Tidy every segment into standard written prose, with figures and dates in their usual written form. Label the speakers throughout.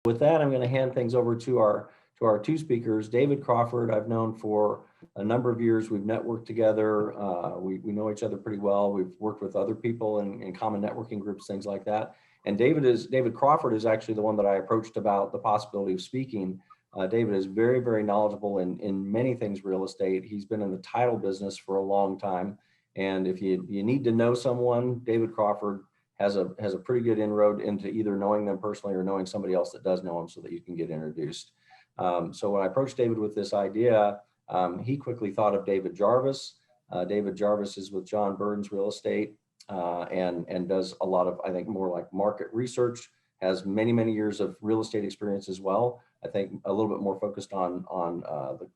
Speaker 1: With that, I'm going to hand things over to our two speakers. David Crawford, I've known for a number of years. We've networked together. We know each other pretty well. We've worked with other people in common networking groups, things like that. And David Crawford is actually the one that I approached about the possibility of speaking. David is very, very knowledgeable in many things real estate. He's been in the title business for a long time. And if you need to know someone, David Crawford has a pretty good inroad into either knowing them personally or knowing somebody else that does know them so that you can get introduced. So when I approached David with this idea, he quickly thought of David Jarvis. David Jarvis is with John Burns Real Estate and does a lot of, I think, more like market research, has many, many years of real estate experience as well. I think a little bit more focused on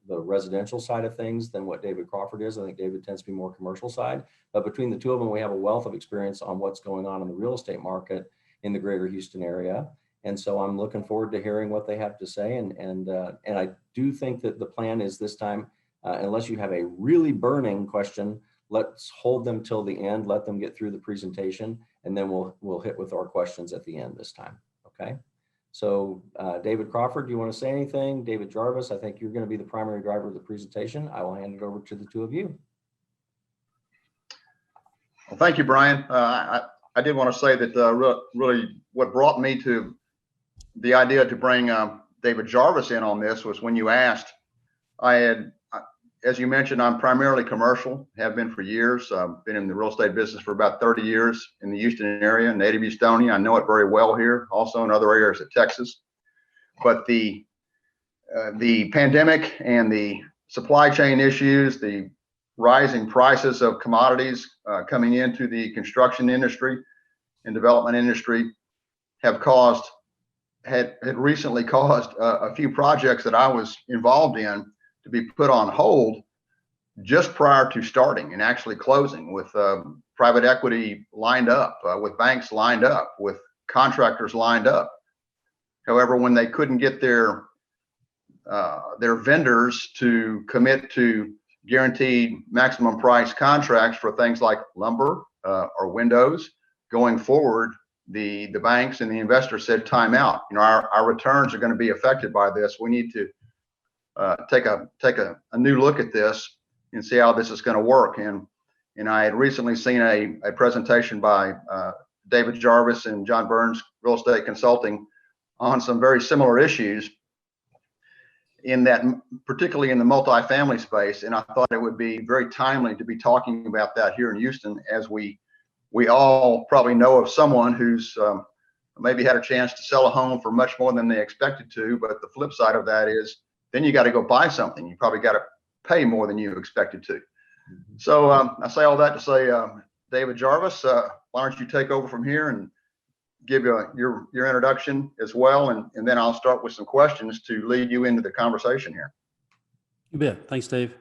Speaker 1: the residential side of things than what David Crawford is. I think David tends to be more commercial side, but between the two of them, we have a wealth of experience on what's going on in the real estate market in the greater Houston area. And so I'm looking forward to hearing what they have to say. And I do think that the plan is this time, unless you have a really burning question, let's hold them till the end, let them get through the presentation, and then we'll hit with our questions at the end this time, okay? So David Crawford, do you want to say anything? David Jarvis, I think you're going to be the primary driver of the presentation. I will hand it over to the two of you.
Speaker 2: Well, thank you, Brian. I did want to say that really what brought me to the idea to bring David Jarvis in on this was when you asked. As you mentioned, I'm primarily commercial, have been for years. Been in the real estate business for about 30 years in the Houston area, native Houstonian. I know it very well here, also in other areas of Texas. But the pandemic and the supply chain issues, the rising prices of commodities coming into the construction industry and development industry had recently caused a few projects that I was involved in to be put on hold just prior to starting and actually closing, with private equity lined up, with banks lined up, with contractors lined up. However, when they couldn't get their vendors to commit to guaranteed maximum price contracts for things like lumber or windows going forward, the banks and the investors said, time out. You know, our returns are going to be affected by this. We need to take a new look at this and see how this is going to work. And I had recently seen a presentation by David Jarvis and John Burns Real Estate Consulting on some very similar issues, in that, particularly in the multifamily space. And I thought it would be very timely to be talking about that here in Houston, as we all probably know of someone who's maybe had a chance to sell a home for much more than they expected to. But the flip side of that is, then you got to go buy something. You probably got to pay more than you expected to. So I say all that to say, David Jarvis, why don't you take over from here and give your introduction as well, and then I'll start with some questions to lead you into the conversation here.
Speaker 3: You bet. Thanks, Dave.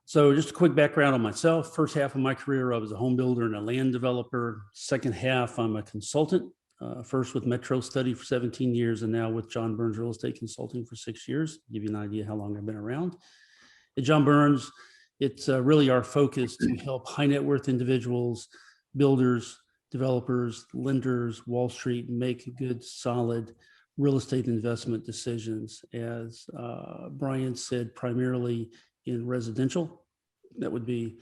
Speaker 3: So just a quick background on myself. First half of my career, I was a home builder and a land developer. Second half, I'm a consultant. First with Metro Study for 17 years, and now with John Burns Real Estate Consulting for 6 years. Give you an idea how long I've been around. At John Burns, it's really our focus to help high net worth individuals, builders, developers, lenders, Wall Street make good, solid real estate investment decisions. As Brian said, primarily in residential. That would be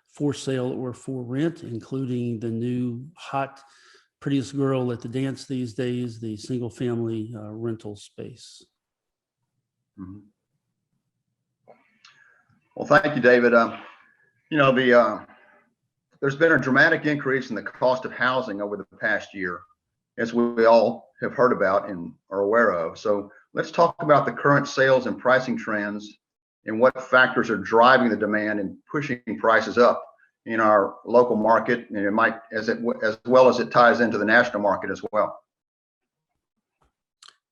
Speaker 3: for sale or for rent, including the new hot prettiest girl at the dance these days, the single family rental space.
Speaker 2: Mm-hmm. Well, thank you, David. You know, there's been a dramatic increase in the cost of housing over the past year, as we all have heard about and are aware of. So let's talk about the current sales and pricing trends and what factors are driving the demand and pushing prices up in our local market, and it might, as well as it ties into the national market as well.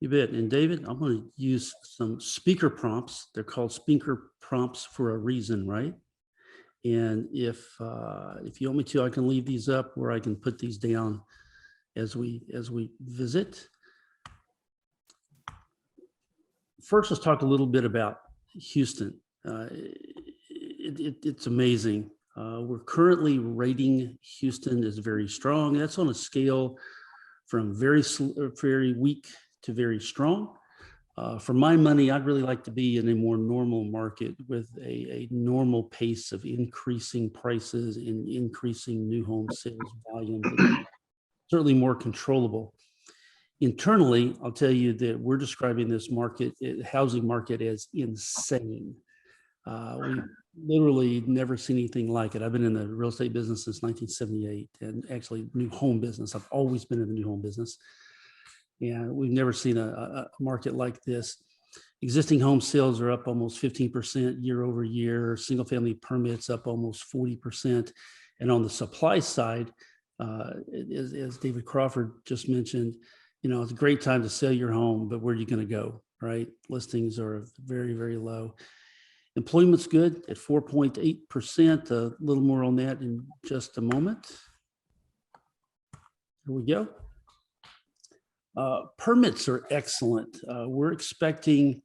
Speaker 3: You bet. And David, I'm going to use some speaker prompts. They're called speaker prompts for a reason, right? And if you want me to, I can leave these up, or I can put these down as we visit. First, let's talk a little bit about Houston. It's amazing. We're currently rating Houston as very strong. That's on a scale from very weak to very strong. For my money, I'd really like to be in a more normal market with a normal pace of increasing prices and increasing new home sales volume, certainly more controllable. Internally, I'll tell you that we're describing this market, housing market, as insane. We've literally never seen anything like it. I've been in the real estate business since 1978, and actually new home business. I've always been in the new home business. And we've never seen a market like this. Existing home sales are up almost 15% year over year. Single family permits up almost 40%. And on the supply side, as David Crawford just mentioned, it's a great time to sell your home, but where are you going to go, right? Listings are very, very low. Employment's good at 4.8%. A little more on that in just a moment. Here we go. Permits are excellent. We're expecting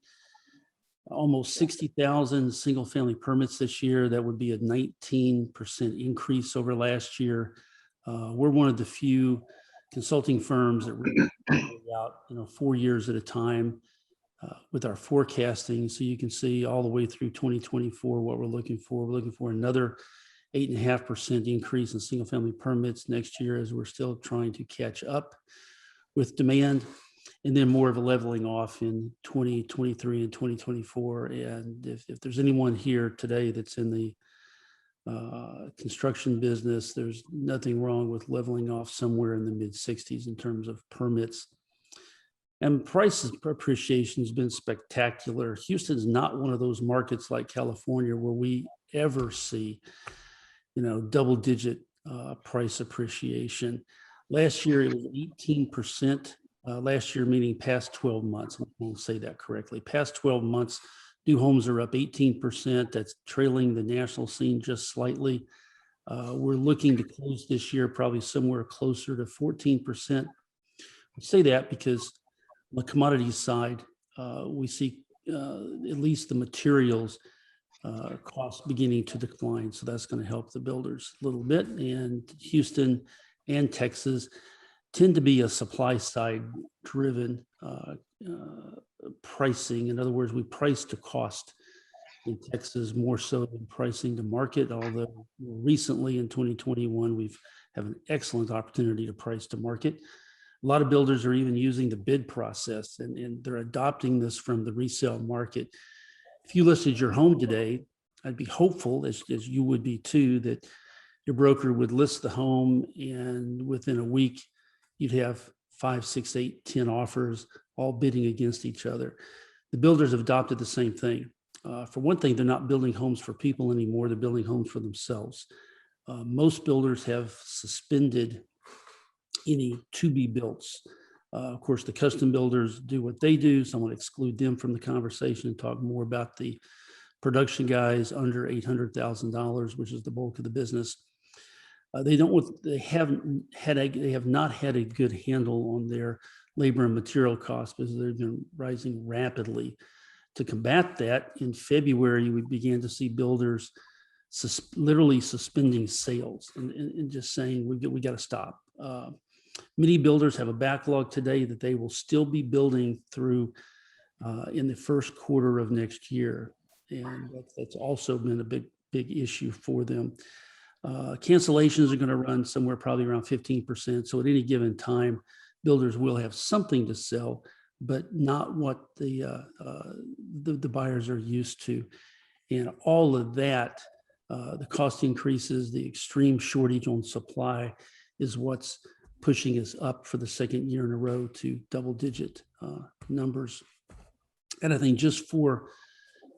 Speaker 3: almost 60,000 single family permits this year. That would be a 19% increase over last year. We're one of the few consulting firms that really out 4 years at a time with our forecasting. So you can see all the way through 2024 what we're looking for. We're looking for another 8.5% increase in single family permits next year, as we're still trying to catch up with demand, and then more of a leveling off in 2023 and 2024. And if there's anyone here today that's in the construction business, there's nothing wrong with leveling off somewhere in the mid 60s in terms of permits. And price appreciation has been spectacular. Houston's not one of those markets like California where we ever see, double-digit price appreciation. Last year, it was 18%. Last year, meaning past 12 months. I won't say that correctly. Past 12 months, new homes are up 18%. That's trailing the national scene just slightly. We're looking to close this year probably somewhere closer to 14%. I say that because on the commodities side, we see at least the materials costs beginning to decline. So that's going to help the builders a little bit. And Houston and Texas tend to be a supply side driven pricing. In other words, we price to cost in Texas more so than pricing to market, although recently in 2021, we've have an excellent opportunity to price to market. A lot of builders are even using the bid process, and they're adopting this from the resale market. If you listed your home today, I'd be hopeful, as you would be too, that your broker would list the home, and within a week, you'd have 5, 6, 8, 10 offers, all bidding against each other. The builders have adopted the same thing. For one thing, they're not building homes for people anymore. They're building homes for themselves. Most builders have suspended any to-be builts. Of course, the custom builders do what they do. So I'm going to exclude them from the conversation and talk more about the production guys under $800,000, which is the bulk of the business. They have not had a good handle on their labor and material costs because they've been rising rapidly. To combat that, in February, we began to see builders literally suspending sales and just saying, we got to stop. Many builders have a backlog today that they will still be building through in the first quarter of next year. And that's also been a big issue for them. Cancellations are going to run somewhere probably around 15%. So at any given time, builders will have something to sell, but not what the buyers are used to. And all of that, the cost increases, the extreme shortage on supply is what's pushing us up for the second year in a row to double-digit numbers. And I think just for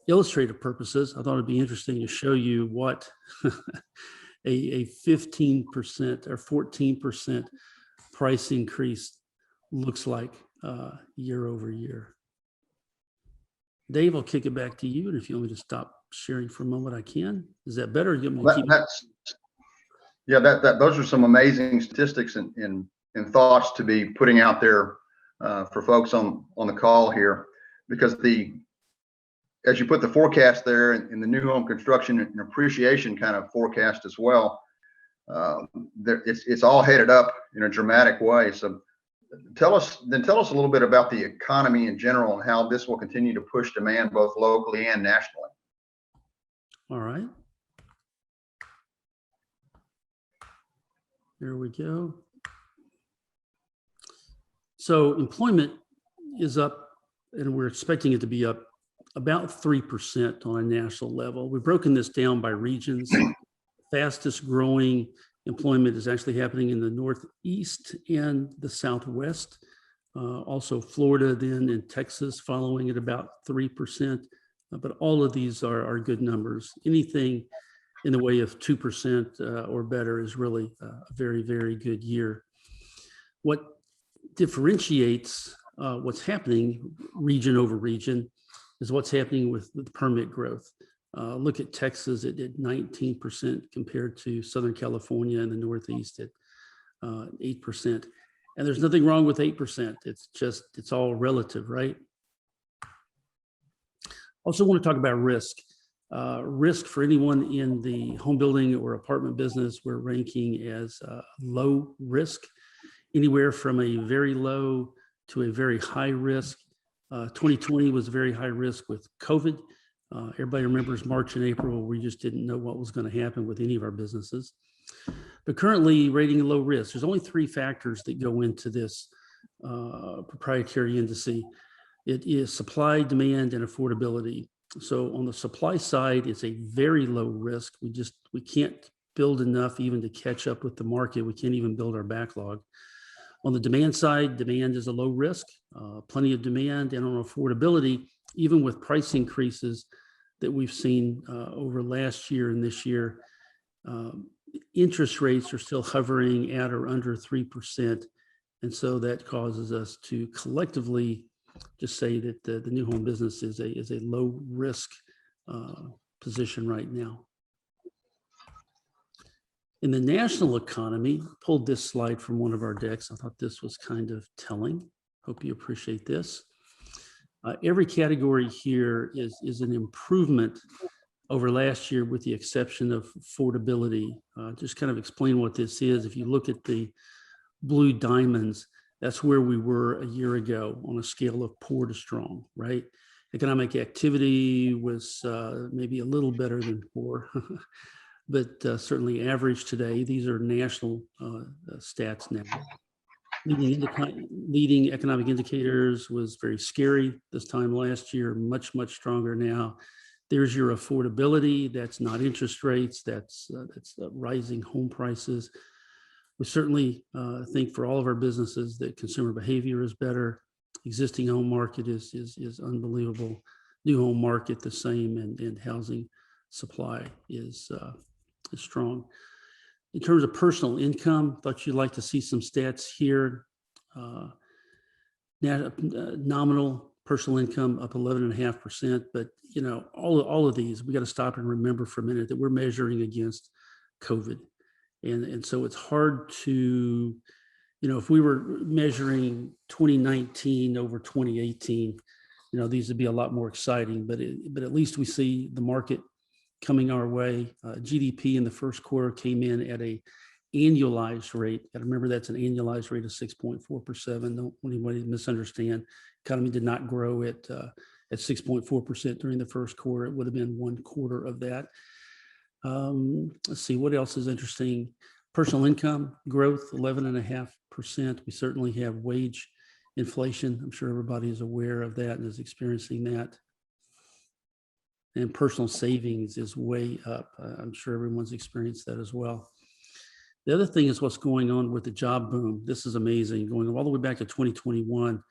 Speaker 3: illustrative purposes, I thought it'd be interesting to show you what a 15% or 14% price increase looks like year over year. Dave, I'll kick it back to you. And if you want me to stop sharing for a moment, I can. Is that better?
Speaker 2: Those are some amazing statistics and thoughts to be putting out there for folks on the call here, because as you put the forecast there in the new home construction and appreciation kind of forecast as well, it's all headed up in a dramatic way. So tell us a little bit about the economy in general and how this will continue to push demand both locally and nationally.
Speaker 3: All right. There we go. So employment is up, and we're expecting it to be up about 3% on a national level. We've broken this down by regions. Fastest growing employment is actually happening in the Northeast and the Southwest. Also Florida, then, and Texas following at about 3%. But all of these are good numbers. Anything in the way of 2% or better is really a very, very good year. What differentiates what's happening region over region is what's happening with permit growth. Look at Texas, it did 19% compared to Southern California and the Northeast at 8%. And there's nothing wrong with 8%. It's all relative, right? Also want to talk about risk. Risk for anyone in the home building or apartment business, we're ranking as low risk, anywhere from a very low to a very high risk. 2020 was very high risk with COVID. Everybody remembers March and April, we just didn't know what was going to happen with any of our businesses. But currently rating low risk. There's only 3 factors that go into this proprietary indice. It is supply, demand, and affordability. So on the supply side, it's a very low risk. We can't build enough even to catch up with the market. We can't even build our backlog. On the demand side, demand is a low risk, plenty of demand. And on affordability, even with price increases that we've seen over last year and this year, interest rates are still hovering at or under 3%. And so that causes us to collectively just say that the new home business is a low risk position right now. In the national economy, pulled this slide from one of our decks. I thought this was kind of telling. Hope you appreciate this. Every category here is an improvement over last year, with the exception of affordability. Just kind of explain what this is. If you look at the blue diamonds, that's where we were a year ago on a scale of poor to strong, right? Economic activity was maybe a little better than poor, but certainly average today. These are national stats now. Leading economic indicators was very scary this time last year, much, much stronger now. There's your affordability. That's not interest rates. That's rising home prices. We certainly think for all of our businesses that consumer behavior is better. Existing home market is unbelievable. New home market the same, and housing supply is strong. In terms of personal income, thought you'd like to see some stats here. Nominal personal income up 11.5%, but all of these, we got to stop and remember for a minute that we're measuring against COVID. And so it's hard to, if we were measuring 2019 over 2018, these would be a lot more exciting, but at least we see the market coming our way. GDP in the first quarter came in at a annualized rate. And remember, that's an annualized rate of 6.4%. Don't anybody misunderstand. Economy did not grow at 6.4% during the first quarter. It would have been 1/4 of that. Let's see, what else is interesting? Personal income growth, 11.5%. We certainly have wage inflation. I'm sure everybody is aware of that and is experiencing that. And personal savings is way up. I'm sure everyone's experienced that as well. The other thing is what's going on with the job boom. This is amazing, going all the way back to 2021.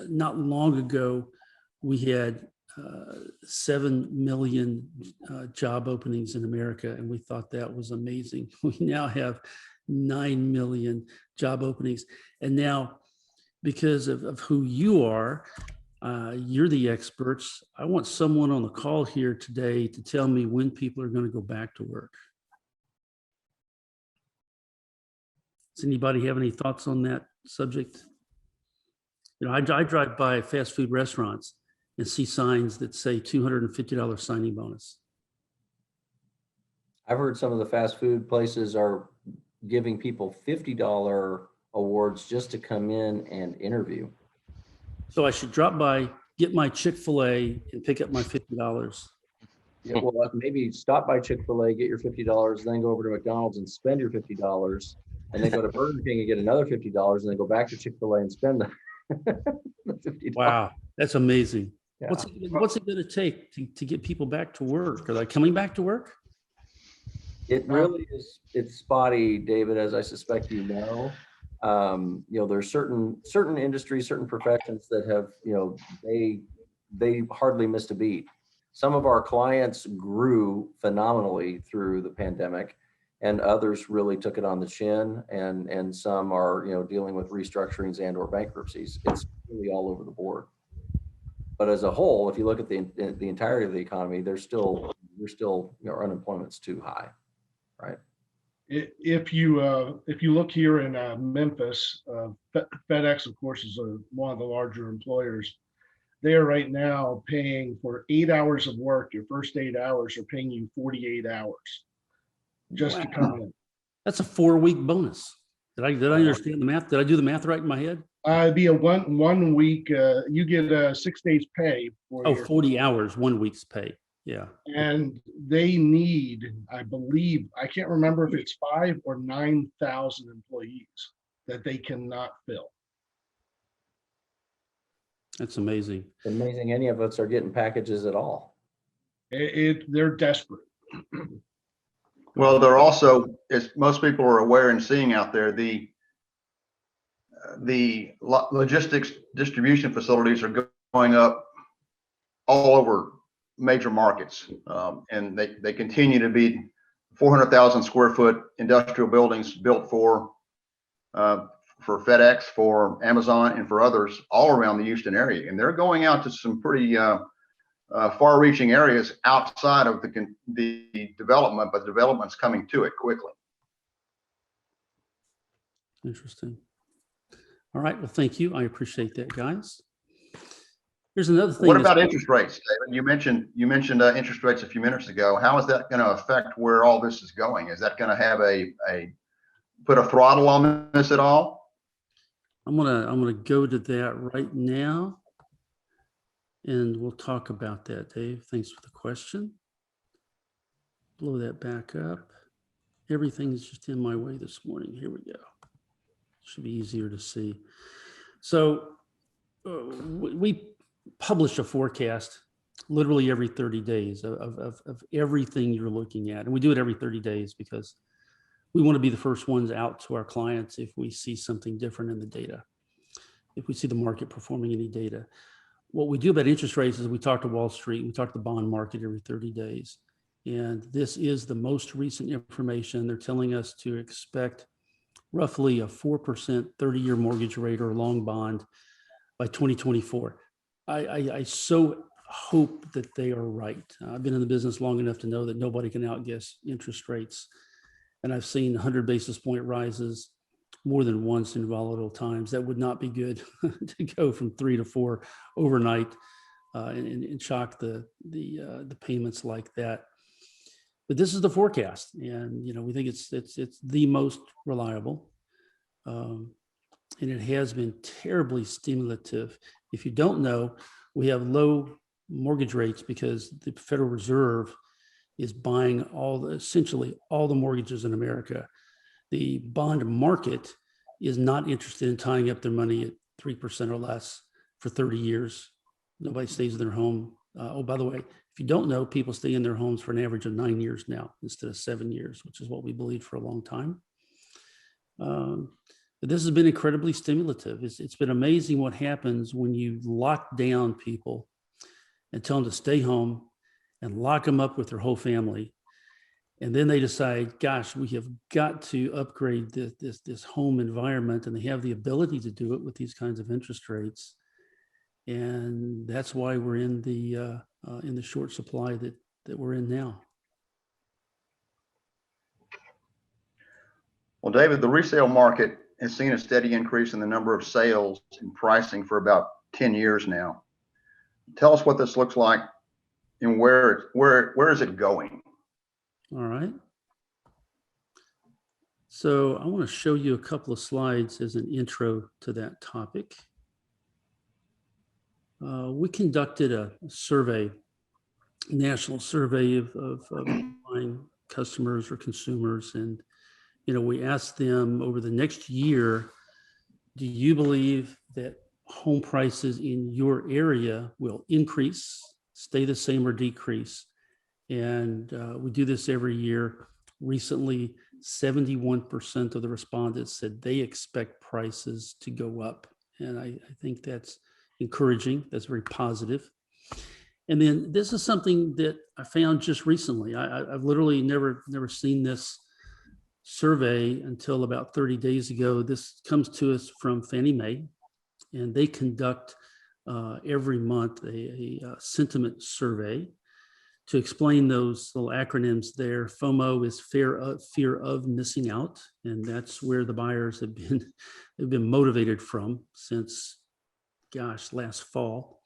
Speaker 3: Not long ago, we had 7 million job openings in America, and we thought that was amazing. We now have 9 million job openings. And now, because of who you are, you're the experts. I want someone on the call here today to tell me when people are going to go back to work. Does anybody have any thoughts on that subject? I drive by fast food restaurants and see signs that say $250 signing bonus.
Speaker 1: I've heard some of the fast food places are giving people $50 awards just to come in and interview.
Speaker 3: So I should drop by, get my Chick-fil-A and pick up my $50.
Speaker 1: Yeah, well, maybe stop by Chick-fil-A, get your $50, then go over to McDonald's and spend your $50, and then go to Burger King and get another $50, and then go back to Chick-fil-A and spend the $50.
Speaker 3: Wow, that's amazing.
Speaker 1: Yeah.
Speaker 3: What's it going to take to get people back to work? Are they coming back to work?
Speaker 1: It really is. It's spotty, David, as I suspect you know. There's certain industries, certain professions that have, they hardly missed a beat. Some of our clients grew phenomenally through the pandemic, and others really took it on the chin, and some are, dealing with restructurings and or bankruptcies. It's really all over the board. But as a whole, if you look at the entirety of the economy, we're still, our unemployment's too high, right?
Speaker 4: If you look here in Memphis, FedEx, of course, is one of the larger employers. They are right now paying for 8 hours of work. Your first 8 hours are paying you 48 hours just to come in.
Speaker 3: That's a 4-week bonus. Did I understand the math? Did I do the math right in my head?
Speaker 4: It'd be a one week. You get 6 days pay for
Speaker 3: 40 hours, 1 week's pay. Yeah.
Speaker 4: And they need, I believe, I can't remember if it's 5,000 or 9,000 employees that they cannot fill.
Speaker 3: That's amazing.
Speaker 1: It's amazing any of us are getting packages at all.
Speaker 4: They're desperate.
Speaker 2: Well, they're also, as most people are aware and seeing out there, the logistics distribution facilities are going up all over major markets, and they continue to be 400,000 square foot industrial buildings built for FedEx, for Amazon, and for others all around the Houston area, and they're going out to some pretty far-reaching areas outside of the development, but the development's coming to it quickly.
Speaker 3: Interesting. All right. Well, thank you. I appreciate that, guys. Here's another thing.
Speaker 2: What about interest rates, David? You mentioned interest rates a few minutes ago. How is that going to affect where all this is going? Is that going to have put a throttle on this at all?
Speaker 3: I'm gonna go to that right now, and we'll talk about that, Dave. Thanks for the question. Blow that back up. Everything's just in my way this morning. Here we go. Should be easier to see. So we publish a forecast literally every 30 days of everything you're looking at. And we do it every 30 days because we want to be the first ones out to our clients if we see something different in the data, if we see the market performing any data. What we do about interest rates is we talk to Wall Street, we talk to the bond market every 30 days. And this is the most recent information. They're telling us to expect roughly a 4% 30-year mortgage rate or long bond by 2024. I so hope that they are right. I've been in the business long enough to know that nobody can outguess interest rates. And I've seen 100 basis point rises more than once in volatile times. That would not be good to go from 3 to 4 overnight and shock the payments like that. But this is the forecast, and we think it's the most reliable, and it has been terribly stimulative. If you don't know, we have low mortgage rates because the Federal Reserve is buying essentially all the mortgages in America. The bond market is not interested in tying up their money at 3% or less for 30 years. Nobody stays in their home. Oh, by the way, if you don't know, people stay in their homes for an average of 9 years now instead of 7 years, which is what we believed for a long time. But this has been incredibly stimulative. It's been amazing what happens when you lock down people and tell them to stay home and lock them up with their whole family. And then they decide, gosh, we have got to upgrade this home environment, and they have the ability to do it with these kinds of interest rates. And that's why we're in the short supply that we're in now.
Speaker 2: Well, David, the resale market has seen a steady increase in the number of sales and pricing for about 10 years now. Tell us what this looks like and where is it going?
Speaker 3: All right. So I want to show you a couple of slides as an intro to that topic. We conducted a survey, national survey of online customers or consumers. And, we asked them over the next year, do you believe that home prices in your area will increase, stay the same, or decrease? And we do this every year. Recently, 71% of the respondents said they expect prices to go up. And I think that's encouraging. That's very positive. And then this is something that I found just recently. I've literally never seen this survey until about 30 days ago. This comes to us from Fannie Mae, and they conduct every month a sentiment survey. To explain those little acronyms there, FOMO is fear of missing out, and that's where the buyers have been motivated from since, last fall.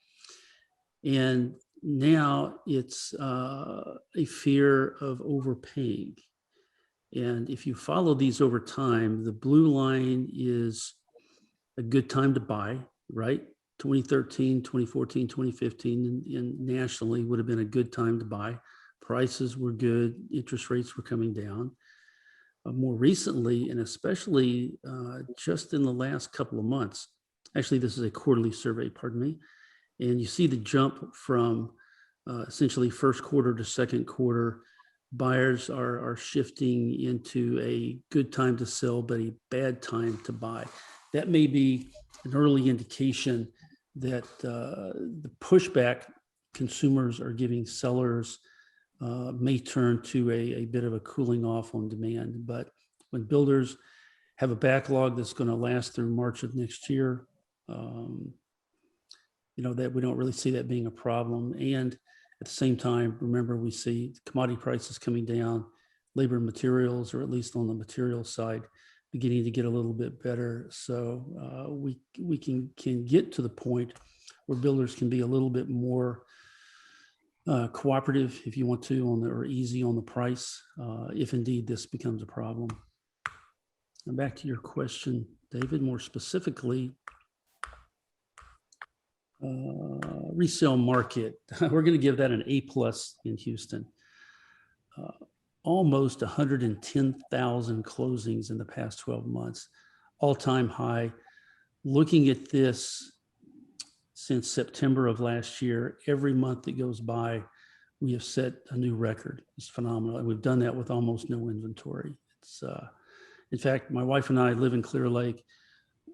Speaker 3: And now it's a fear of overpaying. And if you follow these over time, the blue line is a good time to buy, right? 2013, 2014, 2015, and nationally would have been a good time to buy. Prices were good, interest rates were coming down. More recently, and especially just in the last couple of months, actually this is a quarterly survey, pardon me, and you see the jump from essentially first quarter to second quarter. Buyers are shifting into a good time to sell, but a bad time to buy. That may be an early indication that the pushback consumers are giving sellers may turn to a bit of a cooling off on demand. But when builders have a backlog that's going to last through March of next year, that we don't really see that being a problem. And at the same time, remember, we see commodity prices coming down, labor and materials, or at least on the material side, beginning to get a little bit better. So we can get to the point where builders can be a little bit more cooperative, if you want to, or easy on the price, if indeed this becomes a problem. And back to your question, David, more specifically, resale market. We're going to give that an A+ in Houston. Almost 110,000 closings in the past 12 months, all-time high. Looking at this since September of last year, every month that goes by, we have set a new record. It's phenomenal. And we've done that with almost no inventory. It's, in fact, my wife and I live in Clear Lake.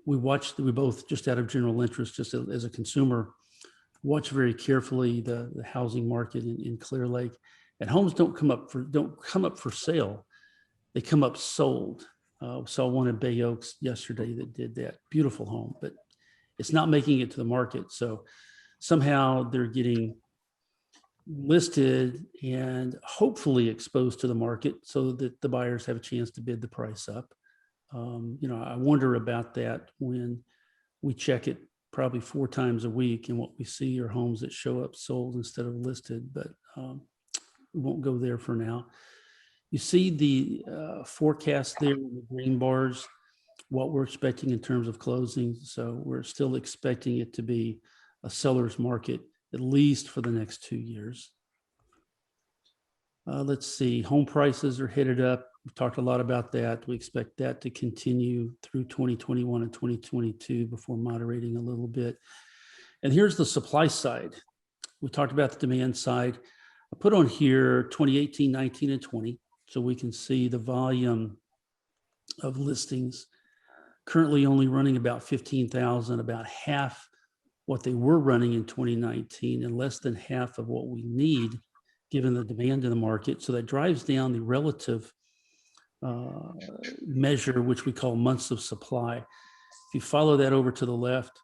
Speaker 3: We both, just out of general interest, just as a consumer, watch very carefully the housing market in Clear Lake. And homes don't come up for sale. They come up sold. Saw one in Bay Oaks yesterday that did that. Beautiful home, but it's not making it to the market. So somehow they're getting listed and hopefully exposed to the market so that the buyers have a chance to bid the price up. I wonder about that when we check it probably 4 times a week, and what we see are homes that show up sold instead of listed, but we won't go there for now. You see the forecast there in the green bars, what we're expecting in terms of closings. So we're still expecting it to be a seller's market, at least for the next 2 years. Let's see, home prices are headed up. We've talked a lot about that. We expect that to continue through 2021 and 2022 before moderating a little bit. And here's the supply side. We talked about the demand side. I put on here 2018, 19, and 20, so we can see the volume of listings. Currently only running about 15,000, about half what they were running in 2019, and less than half of what we need given the demand in the market. So that drives down the relative measure, which we call months of supply. If you follow that over to the left,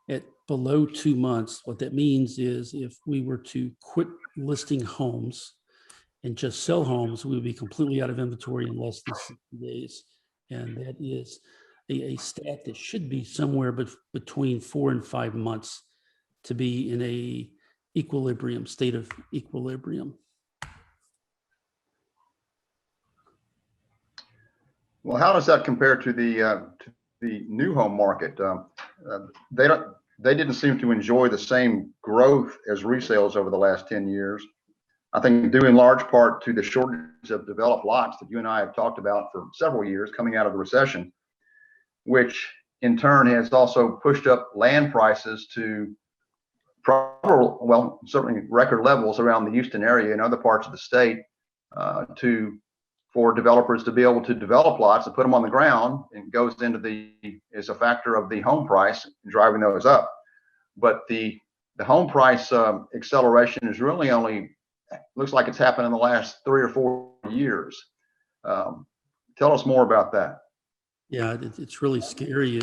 Speaker 3: at below 2 months, what that means is if we were to quit listing homes and just sell homes, we would be completely out of inventory in less than 60 days. And that is a stat that should be somewhere between 4 and 5 months to be in a state of equilibrium.
Speaker 2: Well, how does that compare to the new home market? They didn't seem to enjoy the same growth as resales over the last 10 years. I think due in large part to the shortage of developed lots that you and I have talked about for several years coming out of the recession, which in turn has also pushed up land prices to certainly record levels around the Houston area and other parts of the state, for developers to be able to develop lots and put them on the ground, and goes into is a factor of the home price driving those up. But the home price acceleration is really only looks like it's happened in the last 3 or 4 years. Tell us more about that.
Speaker 3: Yeah, it's really scary.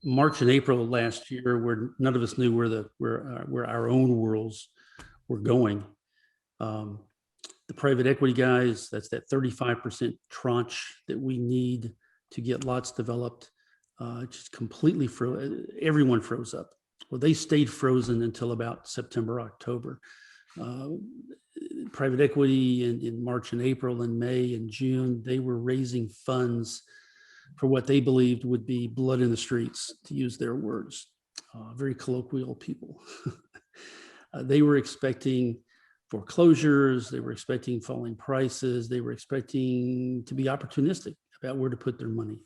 Speaker 3: March and April of last year, where none of us knew where our own worlds were going. The private equity guys, that's that 35% tranche that we need to get lots developed, just completely froze. Everyone froze up. Well, they stayed frozen until about September, October. Private equity in March and April and May and June, they were raising funds for what they believed would be blood in the streets, to use their words. Very colloquial people. They were expecting foreclosures, they were expecting falling prices, they were expecting to be opportunistic about where to put their money.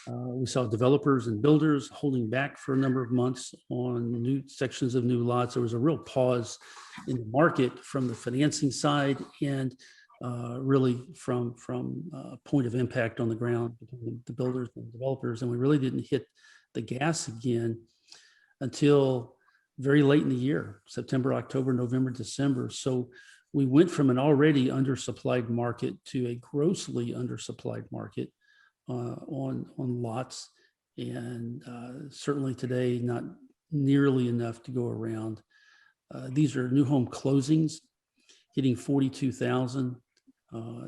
Speaker 3: We saw developers and builders holding back for a number of months on new sections of new lots. There was a real pause in the market from the financing side, and really from point of impact on the ground between the builders and developers. And we really didn't hit the gas again until very late in the year, September, October, November, December. So we went from an already undersupplied market to a grossly undersupplied market on lots. And certainly today, not nearly enough to go around. These are new home closings hitting 42,000.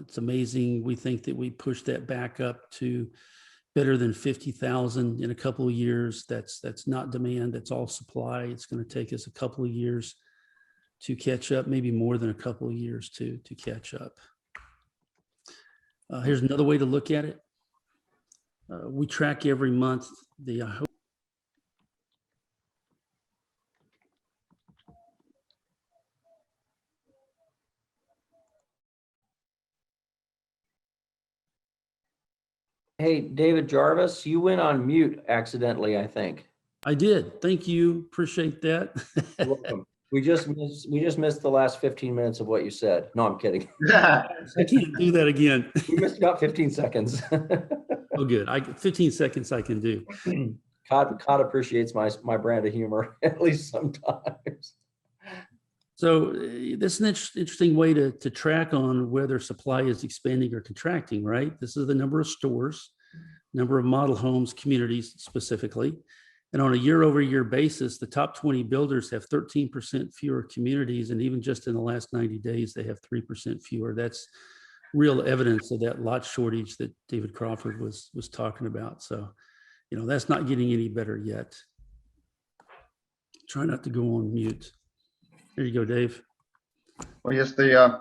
Speaker 3: It's amazing. We think that we pushed that back up to better than 50,000 in a couple of years. That's not demand, that's all supply. It's going to take us a couple of years to catch up, maybe more than a couple of years to catch up. Here's another way to look at it. We track every month the
Speaker 1: Hey, David Jarvis, you went on mute accidentally, I think.
Speaker 3: I did. Thank you. Appreciate that.
Speaker 1: You're welcome. We just missed the last 15 minutes of what you said. No, I'm kidding.
Speaker 3: I can't do that again.
Speaker 1: We missed about 15 seconds.
Speaker 3: Oh, good. 15 seconds I can do.
Speaker 1: Cod appreciates my brand of humor, at least sometimes.
Speaker 3: So this is an interesting way to track on whether supply is expanding or contracting, right? This is the number of stores, number of model homes, communities specifically. And on a year-over-year basis, the top 20 builders have 13% fewer communities. And even just in the last 90 days, they have 3% fewer. That's real evidence of that lot shortage that David Crawford was talking about. So, that's not getting any better yet. Try not to go on mute. There you go, Dave.
Speaker 2: Well, yes, of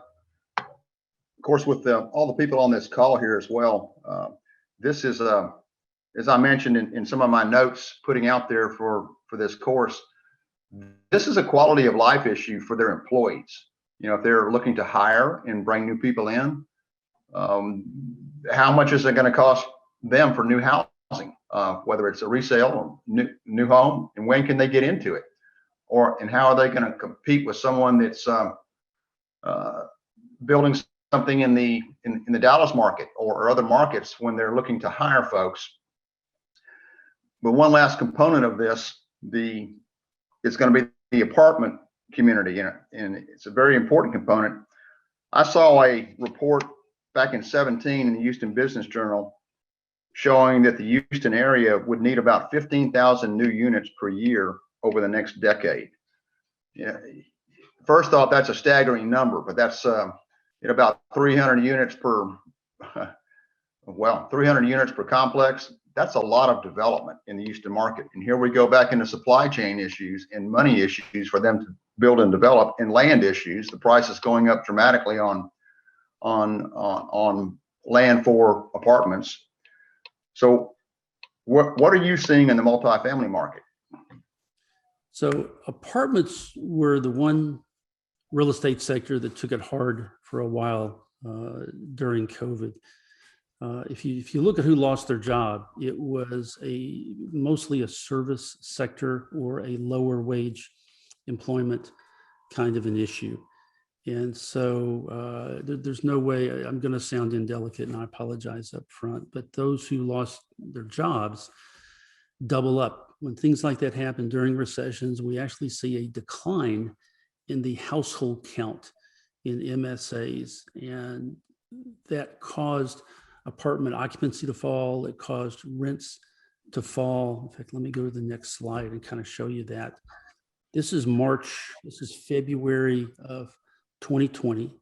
Speaker 2: course, with all the people on this call here as well, this is, as I mentioned in some of my notes putting out there for this course, this is a quality of life issue for their employees. If they're looking to hire and bring new people in, how much is it going to cost them for new housing, whether it's a resale or new home, and when can they get into it? And how are they going to compete with someone that's building something in the Dallas market or other markets when they're looking to hire folks? But one last component of this, it's going to be the apartment community, and it's a very important component. I saw a report back in 2017 in the Houston Business Journal showing that the Houston area would need about 15,000 new units per year over the next decade. First thought, that's a staggering number, but that's about 300 units per 300 units per complex. That's a lot of development in the Houston market. And here we go back into supply chain issues and money issues for them to build and develop, and land issues. The price is going up dramatically on land for apartments. So what are you seeing in the multifamily market?
Speaker 3: So apartments were the one real estate sector that took it hard for a while during COVID. If you look at who lost their job, it was mostly a service sector or a lower wage employment kind of an issue. And so there's no way, I'm going to sound indelicate and I apologize up front, but those who lost their jobs double up. When things like that happen during recessions, we actually see a decline in the household count in MSAs. And that caused apartment occupancy to fall. It caused rents to fall. In fact, let me go to the next slide and kind of show you that. This is February of 2020.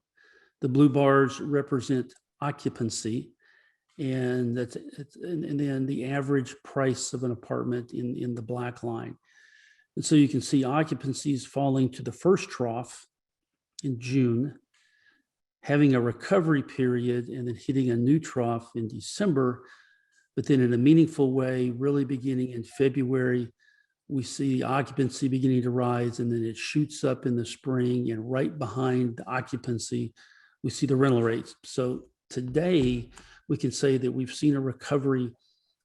Speaker 3: The blue bars represent occupancy, and then the average price of an apartment in the black line. And so you can see occupancies falling to the first trough in June, having a recovery period, and then hitting a new trough in December. But then in a meaningful way, really beginning in February, we see occupancy beginning to rise, and then it shoots up in the spring, and right behind the occupancy, we see the rental rates. So today, we can say that we've seen a recovery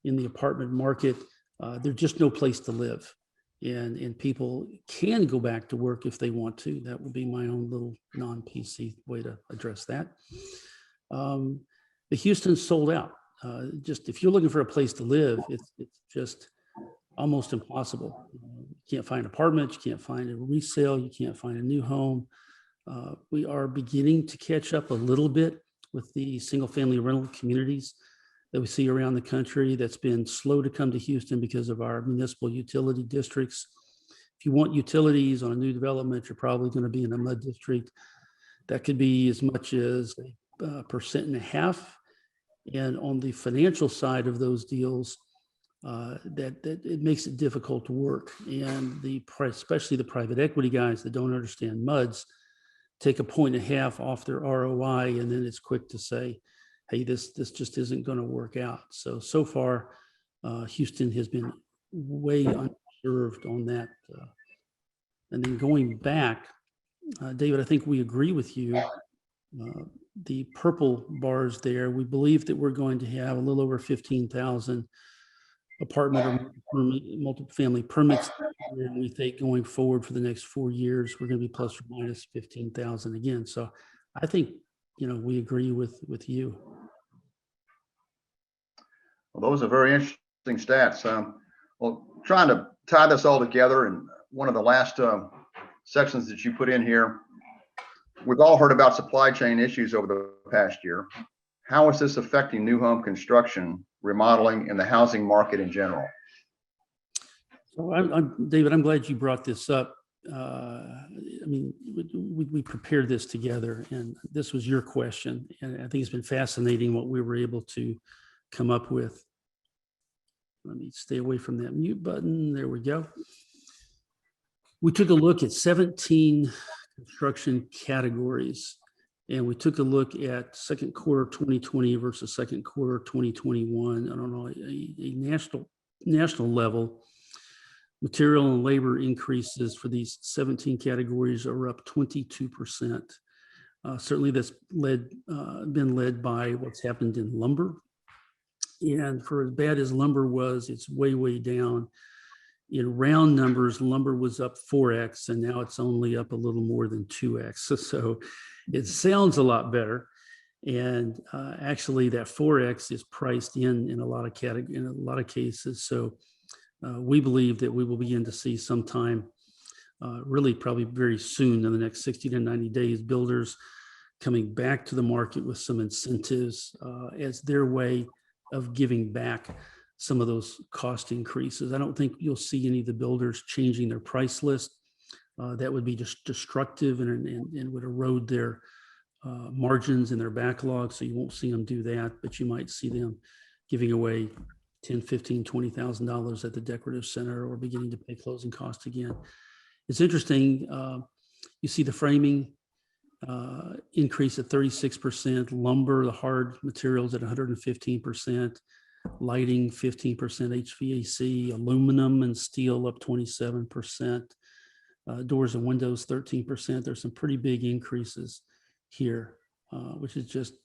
Speaker 3: in the apartment market. There's just no place to live. And people can go back to work if they want to. That would be my own little non-PC way to address that. The Houston's sold out. Just if you're looking for a place to live, it's just almost impossible. You can't find apartments, you can't find a resale, you can't find a new home. We are beginning to catch up a little bit with the single family rental communities that we see around the country. That's been slow to come to Houston because of our municipal utility districts. If you want utilities on a new development, you're probably going to be in a MUD district. That could be as much as 1.5%. And on the financial side of those deals, that it makes it difficult to work. And especially the private equity guys that don't understand MUDs take 1.5 off their ROI, and then it's quick to say, hey, this just isn't going to work out. So far, Houston has been way underserved on that. And then going back, David, I think we agree with you. The purple bars there, we believe that we're going to have a little over 15,000 apartment or multifamily permits. And we think going forward for the next 4 years, we're going to be plus or minus 15,000 again. So I think, we agree with you.
Speaker 2: Well, those are very interesting stats. Well, trying to tie this all together, and one of the last sections that you put in here, we've all heard about supply chain issues over the past year. How is this affecting new home construction, remodeling, and the housing market in general?
Speaker 3: So David, I'm glad you brought this up. We prepared this together, and this was your question. And I think it's been fascinating what we were able to come up with. Let me stay away from that mute button. There we go. We took a look at 17 construction categories, and we took a look at second quarter 2020 versus second quarter 2021. I don't know, a national level. Material and labor increases for these 17 categories are up 22%. Certainly that's been led by what's happened in lumber. And for as bad as lumber was, it's way, way down. In round numbers, lumber was up 4x, and now it's only up a little more than 2x. So it sounds a lot better. And actually that 4x is priced in a lot of cases. So we believe that we will begin to see sometime, really probably very soon in the next 60 to 90 days, builders coming back to the market with some incentives as their way of giving back some of those cost increases. I don't think you'll see any of the builders changing their price list. That would be just destructive and would erode their margins and their backlog. So you won't see them do that, but you might see them giving away $10,000, $15,000, $20,000 at the decorative center, or beginning to pay closing costs again. It's interesting. You see the framing increase at 36%, lumber, the hard materials at 115%, lighting 15%, HVAC, aluminum and steel up 27%, doors and windows 13%. There's some pretty big increases here, which is just,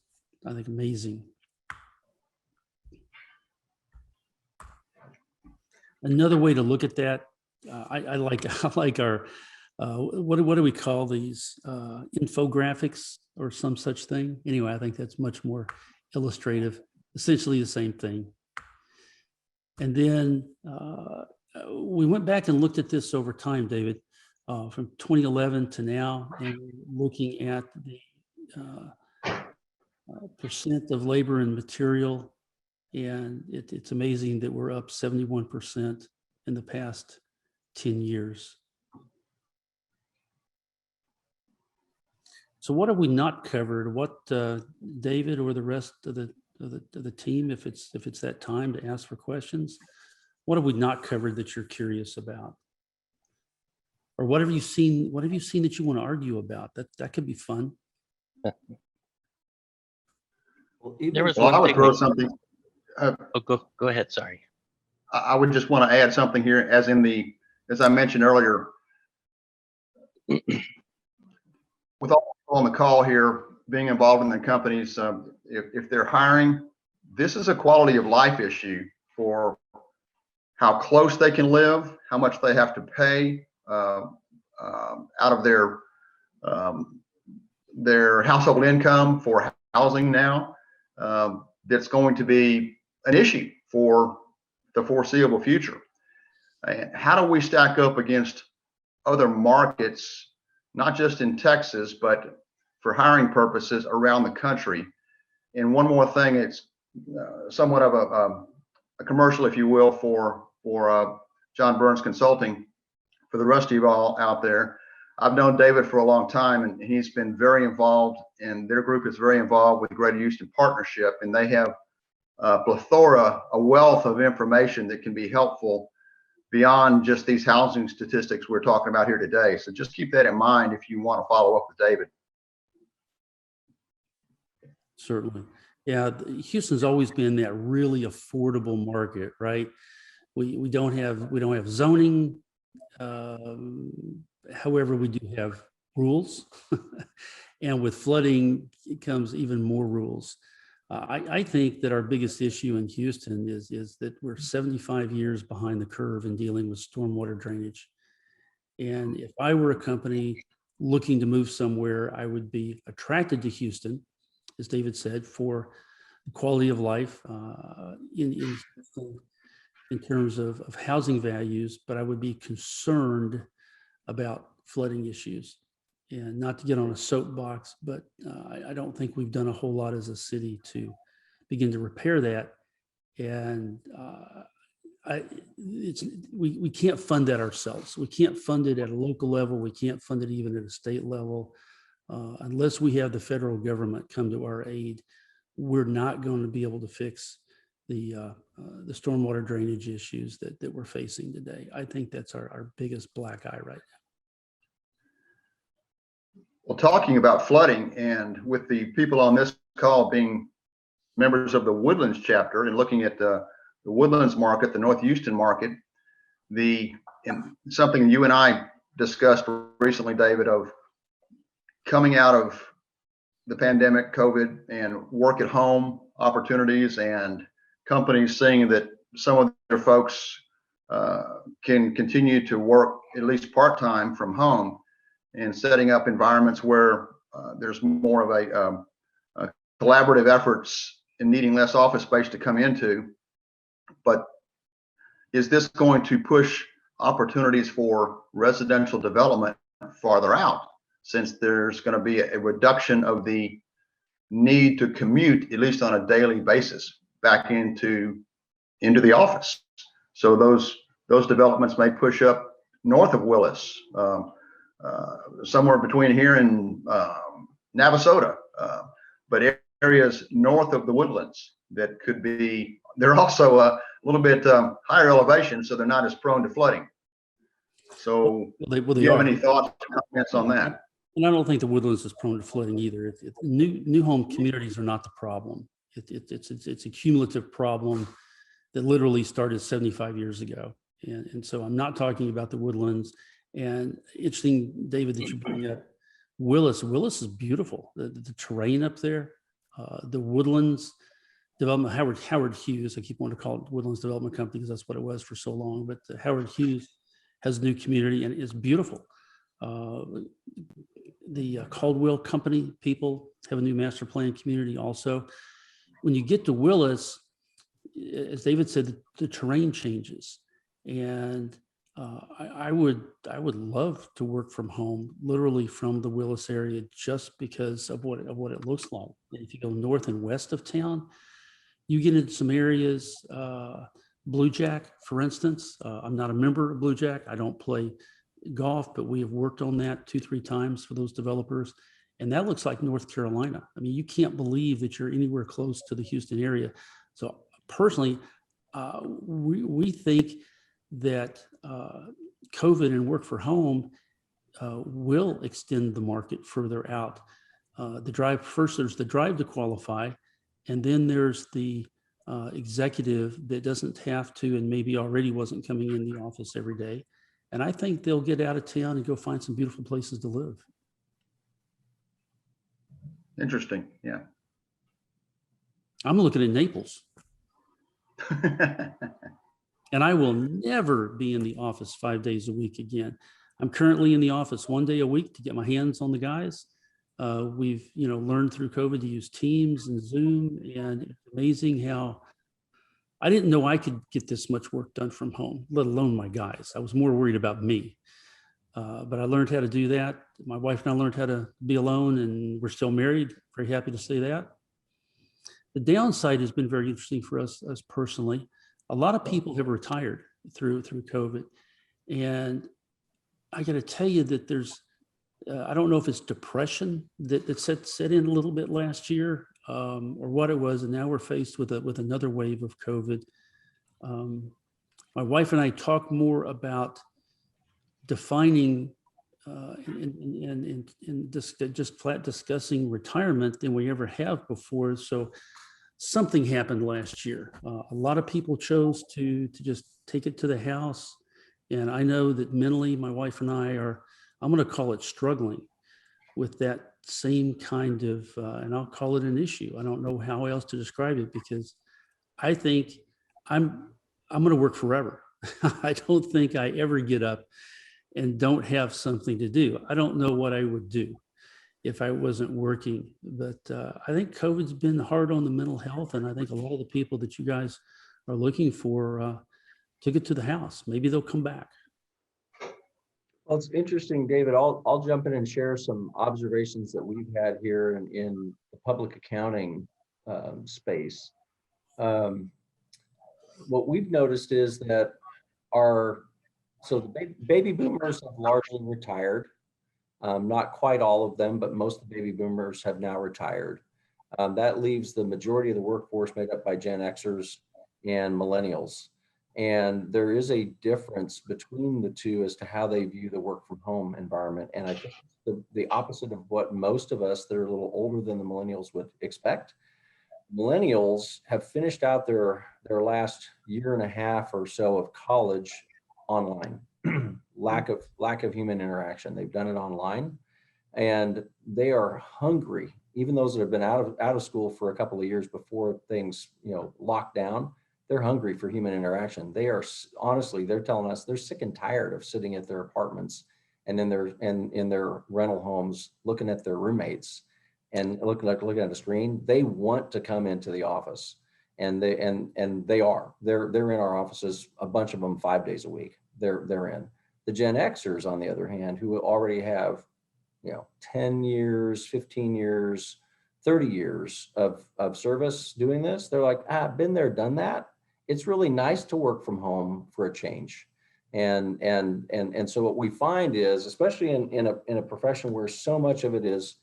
Speaker 3: I think, amazing. Another way to look at that, I like our, what do we call these, infographics or some such thing? Anyway, I think that's much more illustrative, essentially the same thing. And then we went back and looked at this over time, David, from 2011 to now, and looking at the percent of labor and material. And it's amazing that we're up 71% in the past 10 years. So what have we not covered? What, David or the rest of the team, if it's that time to ask for questions, what have we not covered that you're curious about? Or what have you seen that you want to argue about? That could be fun.
Speaker 5: There was
Speaker 2: Well, I
Speaker 5: one
Speaker 2: would
Speaker 5: thing.
Speaker 2: throw something.
Speaker 5: Oh, go ahead. Sorry.
Speaker 2: I would just want to add something here, as I mentioned earlier, with all on the call here, being involved in the companies, if they're hiring, this is a quality of life issue for how close they can live, how much they have to pay out of their household income for housing now. That's going to be an issue for the foreseeable future. How do we stack up against other markets, not just in Texas, but for hiring purposes around the country? And one more thing, it's somewhat of a commercial, if you will, for John Burns Consulting. For the rest of you all out there, I've known David for a long time, and he's been very involved, and their group is very involved with the Greater Houston Partnership, and they have a wealth of information that can be helpful beyond just these housing statistics we're talking about here today. So just keep that in mind if you want to follow up with David.
Speaker 3: Certainly. Yeah, Houston's always been that really affordable market, right? We don't have zoning. However, we do have rules. And with flooding, it comes even more rules. I think that our biggest issue in Houston is that we're 75 years behind the curve in dealing with stormwater drainage. And if I were a company looking to move somewhere, I would be attracted to Houston, as David said, for the quality of life in terms of housing values, but I would be concerned about flooding issues. And not to get on a soapbox, but I don't think we've done a whole lot as a city to begin to repair that. And we can't fund that ourselves. We can't fund it at a local level. We can't fund it even at a state level. Unless we have the federal government come to our aid, we're not going to be able to fix the stormwater drainage issues that we're facing today. I think that's our biggest black eye right now.
Speaker 2: Well, talking about flooding, and with the people on this call being members of the Woodlands chapter and looking at the Woodlands market, the North Houston market, something you and I discussed recently, David, of coming out of the pandemic, COVID, and work at home opportunities, and companies seeing that some of their folks can continue to work at least part-time from home, and setting up environments where there's more of a collaborative efforts and needing less office space to come into. But is this going to push opportunities for residential development farther out, since there's going to be a reduction of the need to commute, at least on a daily basis, back into the office? So those developments may push up north of Willis, somewhere between here and Navasota, but areas north of the Woodlands that could be, they're also a little bit higher elevation, so they're not as prone to flooding. So
Speaker 3: Well,
Speaker 2: do you have any thoughts or comments on that?
Speaker 3: And I don't think the Woodlands is prone to flooding either. New home communities are not the problem. It's a cumulative problem that literally started 75 years ago. And so I'm not talking about the Woodlands. And interesting, David, that you bring up Willis. Willis is beautiful. The terrain up there, the Woodlands development, Howard Hughes, I keep wanting to call it Woodlands Development Company because that's what it was for so long, but Howard Hughes has a new community and it's beautiful. The Caldwell Company people have a new master plan community also. When you get to Willis, as David said, the terrain changes. And I would love to work from home, literally from the Willis area, just because of what it looks like. If you go north and west of town, you get into some areas, Blue Jack, for instance. I'm not a member of Blue Jack. I don't play golf, but we have worked on that 2-3 times for those developers. And that looks like North Carolina. I mean, you can't believe that you're anywhere close to the Houston area. So personally, we think that COVID and work for home will extend the market further out. There's the drive to qualify, and then there's the executive that doesn't have to and maybe already wasn't coming in the office every day. And I think they'll get out of town and go find some beautiful places to live.
Speaker 2: Interesting. Yeah.
Speaker 3: I'm looking at Naples. And I will never be in the office 5 days a week again. I'm currently in the office 1 day a week to get my hands on the guys. We've learned through COVID to use Teams and Zoom, and it's amazing how I didn't know I could get this much work done from home, let alone my guys. I was more worried about me. But I learned how to do that. My wife and I learned how to be alone, and we're still married. Very happy to say that. The downside has been very interesting for us personally. A lot of people have retired through COVID. And I got to tell you that there's, I don't know if it's depression that set in a little bit last year or what it was. And now we're faced with another wave of COVID. My wife and I talk more about defining and just flat discussing retirement than we ever have before. So something happened last year. A lot of people chose to just take it to the house. And I know that mentally, my wife and I are, I'm going to call it struggling with that same kind of, and I'll call it an issue. I don't know how else to describe it because I think I'm going to work forever. I don't think I ever get up and don't have something to do. I don't know what I would do if I wasn't working, but I think COVID's been hard on the mental health. And I think a lot of the people that you guys are looking for took it to the house. Maybe they'll come back.
Speaker 1: Well, it's interesting, David. I'll jump in and share some observations that we've had here in the public accounting space. What we've noticed is that the baby boomers have largely retired. Not quite all of them, but most of the baby boomers have now retired. That leaves the majority of the workforce made up by Gen Xers and millennials. And there is a difference between the two as to how they view the work from home environment. And I think the opposite of what most of us that are a little older than the millennials would expect. Millennials have finished out their last year and a half or so of college online. lack of human interaction. They've done it online, and they are hungry. Even those that have been out of school for a couple of years before things locked down, they're hungry for human interaction. They are honestly, they're telling us they're sick and tired of sitting at their apartments and in their rental homes, looking at their roommates and looking at a screen. They want to come into the office, and they're in our offices, a bunch of them 5 days a week. They're in. The Gen Xers, on the other hand, who already have 10 years, 15 years, 30 years of service doing this, they're like, been there, done that. It's really nice to work from home for a change. And so what we find is, especially in a profession where so much of it is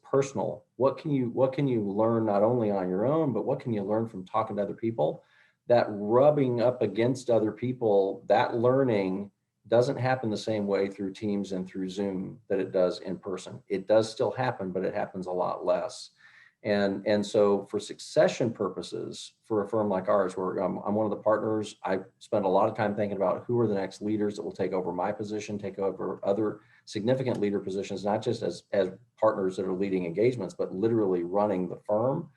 Speaker 1: personal, what can you learn not only on your own, but what can you learn from talking to other people? That rubbing up against other people, that learning doesn't happen the same way through Teams and through Zoom that it does in person. It does still happen, but it happens a lot less. And so for succession purposes, for a firm like ours, where I'm one of the partners, I spend a lot of time thinking about who are the next leaders that will take over my position, take over other significant leader positions, not just as partners that are leading engagements, but literally running the firm.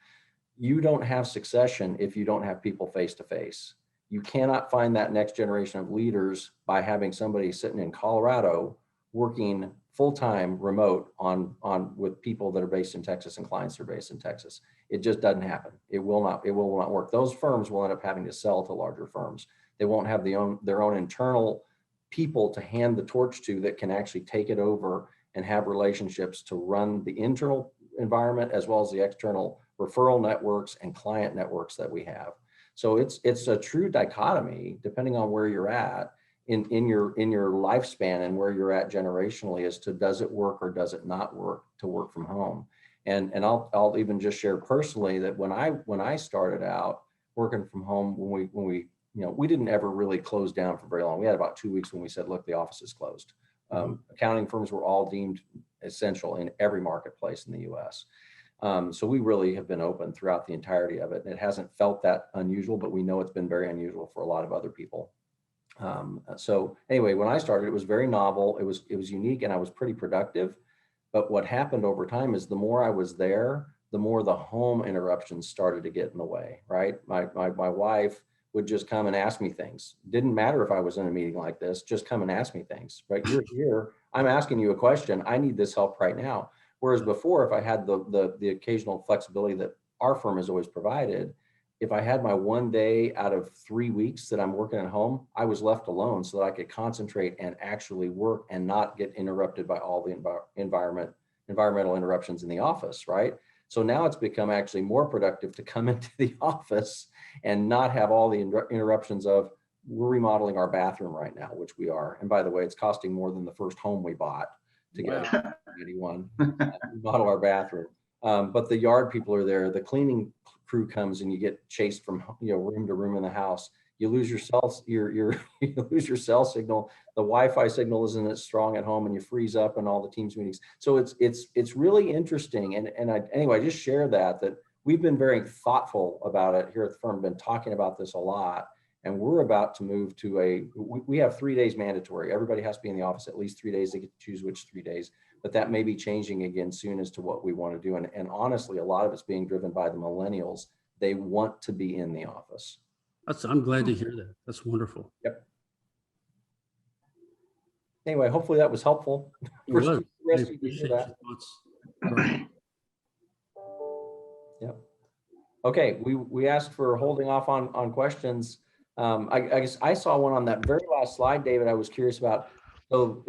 Speaker 1: You don't have succession if you don't have people face to face. You cannot find that next generation of leaders by having somebody sitting in Colorado working full-time remote on with people that are based in Texas and clients that are based in Texas. It just doesn't happen. It will not work. Those firms will end up having to sell to larger firms. They won't have their own internal people to hand the torch to that can actually take it over and have relationships to run the internal environment as well as the external referral networks and client networks that we have. So it's a true dichotomy depending on where you're at in your lifespan and where you're at generationally as to does it work or does it not work to work from home. And I'll even just share personally that when I started out working from home, when we we didn't ever really close down for very long. We had about 2 weeks when we said, look, the office is closed. Accounting firms were all deemed essential in every marketplace in the US. So we really have been open throughout the entirety of it. And it hasn't felt that unusual, but we know it's been very unusual for a lot of other people. So anyway, when I started, it was very novel. It was unique and I was pretty productive. But what happened over time is the more I was there, the more the home interruptions started to get in the way, right? My wife would just come and ask me things. Didn't matter if I was in a meeting like this, just come and ask me things, right? You're here, I'm asking you a question. I need this help right now. Whereas before, if I had the occasional flexibility that our firm has always provided, if I had my 1 day out of 3 weeks that I'm working at home, I was left alone so that I could concentrate and actually work and not get interrupted by all the environmental interruptions in the office, right? So now it's become actually more productive to come into the office and not have all the interruptions of we're remodeling our bathroom right now, which we are. And by the way, it's costing more than the first home we bought to get anyone remodel our bathroom. But the yard people are there. The cleaning crew comes and you get chased from room to room in the house. You lose your you lose your cell signal. The Wi-Fi signal isn't as strong at home, and you freeze up in all the Teams meetings. So it's really interesting. And I just share that we've been very thoughtful about it here at the firm. Been talking about this a lot, and we're about to move to we have 3 days mandatory. Everybody has to be in the office at least 3 days. They get to choose which 3 days, but that may be changing again soon as to what we want to do. And honestly, a lot of it's being driven by the millennials. They want to be in the office.
Speaker 3: I'm glad to hear that. That's wonderful.
Speaker 1: Yep. Anyway, hopefully that was helpful.
Speaker 3: It was. I
Speaker 1: Rest of you
Speaker 3: appreciate
Speaker 1: that.
Speaker 3: your thoughts.
Speaker 1: Yep. Okay, we asked for holding off on questions. I guess I saw one on that very last slide, David. I was curious about. So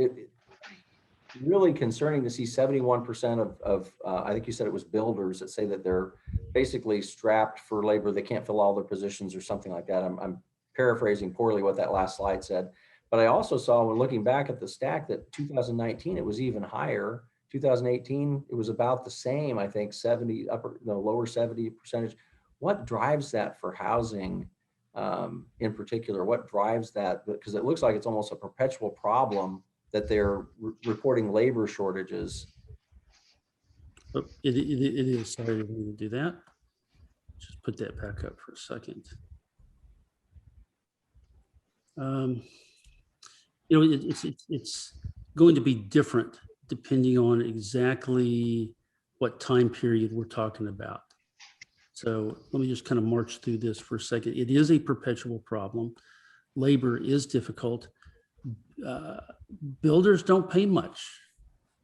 Speaker 1: really concerning to see 71% of I think you said it was builders that say that they're basically strapped for labor. They can't fill all their positions or something like that. I'm paraphrasing poorly what that last slide said. But I also saw when looking back at the stack that 2019, it was even higher. 2018, it was about the same, I think, lower 70%. What drives that for housing in particular? What drives that? Because it looks like it's almost a perpetual problem that they're reporting labor shortages.
Speaker 3: Oh, it is. Sorry, we need to do that. Just put that back up for a second. It's going to be different depending on exactly what time period we're talking about. So let me just kind of march through this for a second. It is a perpetual problem. Labor is difficult. Builders don't pay much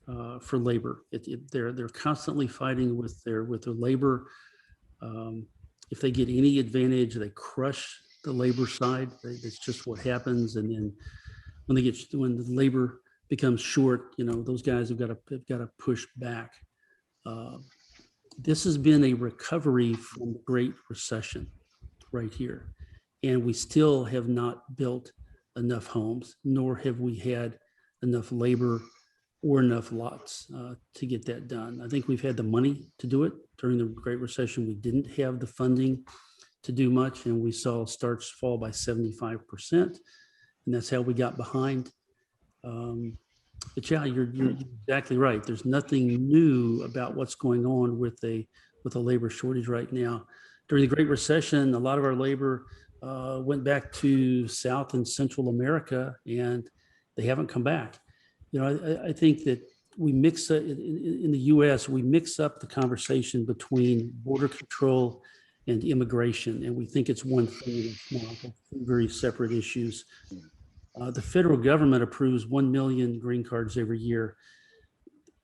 Speaker 3: for labor. They're constantly fighting with their labor. If they get any advantage, they crush the labor side. It's just what happens. And then when the labor becomes short, those guys have got to push back. This has been a recovery from the Great Recession right here, and we still have not built enough homes, nor have we had enough labor or enough lots to get that done. I think we've had the money to do it. During the Great Recession, we didn't have the funding to do much, and we saw starts fall by 75%, and that's how we got behind. But yeah, you're exactly right. There's nothing new about what's going on with a labor shortage right now. During the Great Recession, a lot of our labor went back to South and Central America, and they haven't come back. I think that we mix in the U.S. we mix up the conversation between border control and immigration, and we think it's one thing. It's not. They're two very separate issues. The federal government approves 1 million green cards every year.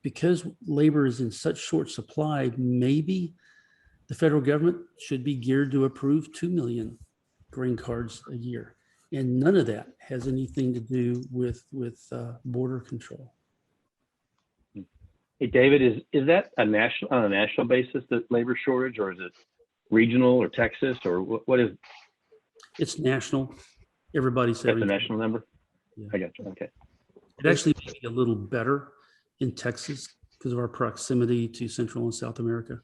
Speaker 3: Because labor is in such short supply, maybe the federal government should be geared to approve 2 million green cards a year. And none of that has anything to do with border control.
Speaker 6: Hey, David, is that on a national basis, the labor shortage, or is it regional or Texas, or what is?
Speaker 3: It's national. Everybody says
Speaker 6: That's a national number.
Speaker 3: Yeah.
Speaker 6: I got you. Okay.
Speaker 3: It actually may be a little better in Texas because of our proximity to Central and South America.